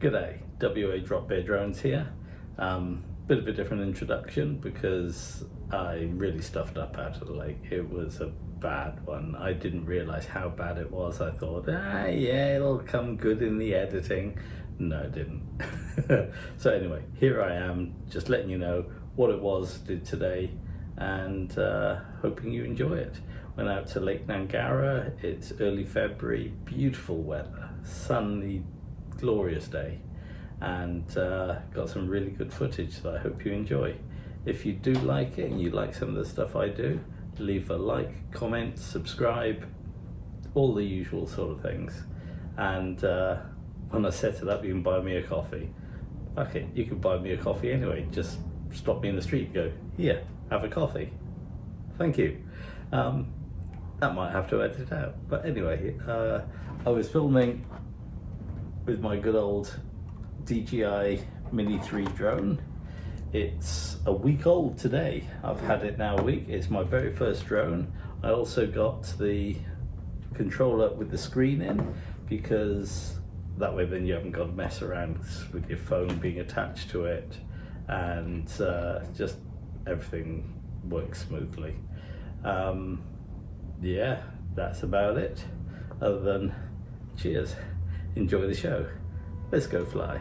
G'day, WA Drop Bear Drones here. Bit of a different introduction because I really stuffed up out of the lake. It was a bad one. I didn't realise how bad it was. I thought, yeah, it'll come good in the editing. No, it didn't. So anyway, here I am, just letting you know what it was did today, and hoping you enjoy it. Went out to Lake Gnangara. It's early February, beautiful weather, sunny, glorious day, and got some really good footage that I hope you enjoy. If you do like it and you like some of the stuff I do, leave a like, comment, subscribe, all the usual sort of things. And when I set it up, you can buy me a coffee. Fuck it, you can buy me a coffee anyway. Just stop me in the street and go, here, have a coffee. Thank you. That might have to edit out. But anyway, I was filming with my good old DJI Mini 3 drone. It's a week old today. I've had it now a week. It's my very first drone. I also got the controller with the screen in, because that way then you haven't got to mess around with your phone being attached to it, and just everything works smoothly. Yeah, that's about it. Other than cheers, enjoy the show. Let's go fly.